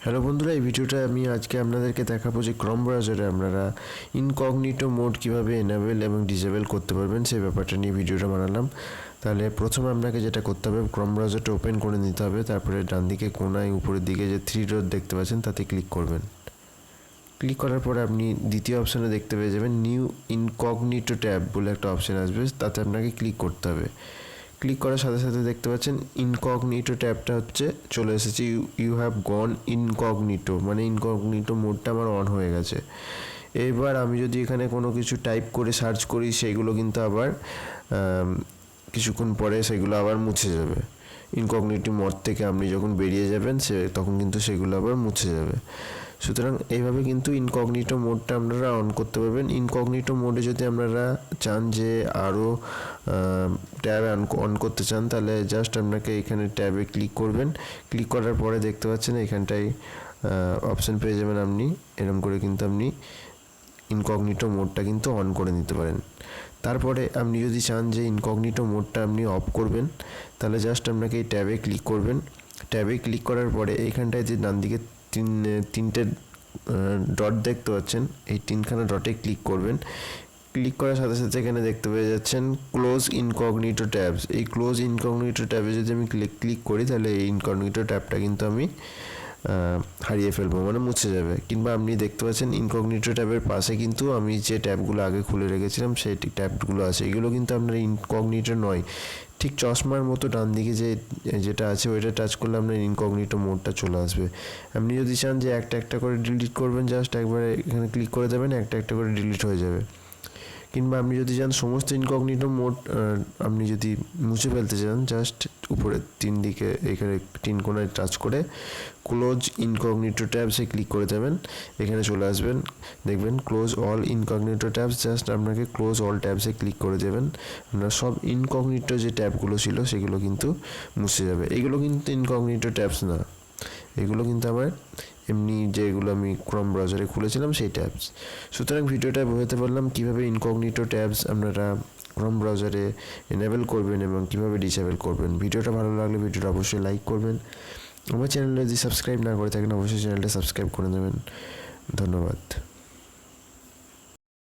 Hello বন্ধুরা, এই ভিডিওটা আমি আজকে আপনাদেরকে দেখাবো যে ক্রোম ব্রাউজারে আপনারা ইনকগনিটো মোড কীভাবে এনেবল এবং ডিসেবল করতে পারবেন সেই ব্যাপারটা নিয়ে ভিডিওটা বানালাম। তাহলে প্রথমে আপনাকে যেটা করতে হবে, ক্রোম ব্রাউজারটা ওপেন করে নিতে হবে। তারপরে ডান দিকে কোনায় উপরের দিকে যে 3 ডট দেখতে পাচ্ছেন তাতে ক্লিক করবেন। ক্লিক করার পরে আপনি দ্বিতীয় অপশানে দেখতে পেয়ে যাবেন নিউ ইনকগনিটো ট্যাব বলে একটা অপশান আসবে, তাতে আপনাকে ক্লিক করতে হবে। ক্লিক করার সাথে সাথে দেখতে পাচ্ছেন ইনকগনিটো ট্যাবটা হচ্ছে চলে এসেছে। ইউ হ্যাভ গন ইনকগনিটো, মানে ইনকগনিটো মোডটা আমার অন হয়ে গেছে। এবার আমি যদি এখানে কোনো কিছু টাইপ করে সার্চ করি, সেইগুলো কিন্তু আবার কিছুক্ষণ পরে সেগুলো আবার মুছে যাবে। ইনকগনিটো মোড থেকে আপনি যখন বেরিয়ে যাবেন তখন কিন্তু সেগুলো আবার মুছে যাবে। সুতরাং এইভাবে কিন্তু ইনকগনিটো মোডটা আপনারা অন করতে পারবেন। ইনকগনিটো মোডে যদি আপনারা চান যে আরও ট্যাব অন করতে চান, তাহলে জাস্ট আপনাকে এখানে ট্যাবে ক্লিক করবেন। ক্লিক করার পরে দেখতে পাচ্ছেন এখানটায় অপশান পেয়ে যাবেন আপনি। এরকম করে কিন্তু আপনি ইনকগনিটো মোডটা কিন্তু অন করে নিতে পারেন। তারপরে আপনি যদি চান যে ইনকগনিটো মোডটা আপনি অফ করবেন, তাহলে জাস্ট আপনাকে এই ট্যাবে ক্লিক করবেন। ট্যাবে ক্লিক করার পরে এইখানটায় যে ডান দিকে তিনটে ডট দেখতে পাচ্ছেন, এই তিনখানা ডটে ক্লিক করবেন। ক্লিক করার সাথে সাথে এখানে দেখতে পেয়ে যাচ্ছেন ক্লোজ ইনকগনিটো ট্যাবস। এই ক্লোজ ইনকগনিটো ট্যাবে যদি আমি ক্লিক করি, তাহলে এই ইনকগনিটো ট্যাবটা কিন্তু আমি হারিয়ে ফেলবো, মানে মুছে যাবে। কিংবা আপনি দেখতে পাচ্ছেন ইনকগনিটো ট্যাবের পাশে কিন্তু আমি যে ট্যাবগুলো আগে খুলে রেখেছিলাম সেই ট্যাবগুলো আছে, এগুলো কিন্তু আপনার ইনকগনিটো নয়। ঠিক চশমার মতো ডান দিকে যেটা আছে ওইটা টাচ করলে আপনার ইনকগনিটো মোডটা চলে আসবে। আপনি যদি চান যে একটা একটা করে ডিলিট করবেন, জাস্ট একবারে এখানে ক্লিক করে দেবেন, একটা একটা করে ডিলিট হয়ে যাবে। কিংবা আপনি যদি চান সমস্ত ইনকগনিটো মোড আপনি যদি মুছে ফেলতে চান, জাস্ট উপরে তিন দিকে এখানে তিন কোণায় টাচ করে ক্লোজ ইনকগনিটো ট্যাবসে ক্লিক করে দেবেন। এখানে চলে আসবেন, দেখবেন close all incognito tabs. Just আপনাকে ক্লোজ অল ট্যাবসে ক্লিক করে দেবেন। আপনার সব ইনকগনিটো যে ট্যাবগুলো ছিল সেগুলো কিন্তু মুছে যাবে। এগুলো কিন্তু ইনকগনিটো ট্যাবস না, এগুলো কিন্তু আমার এমনি যেগুলো আমি ক্রোম ব্রাউজারে খুলেছিলাম সেই ট্যাবস। সুতরাং ভিডিওটা বোঝাতে পারলাম কীভাবে ইনকগনিটো ট্যাবস আপনারা ক্রোম ব্রাউজারে এনেবল করবেন এবং কীভাবে ডিসেবল করবেন। ভিডিওটা ভালো লাগলে ভিডিওটা অবশ্যই লাইক করবেন। আমার চ্যানেলে যদি সাবস্ক্রাইব না করে থাকেন, অবশ্যই চ্যানেলটা সাবস্ক্রাইব করে দেবেন। ধন্যবাদ।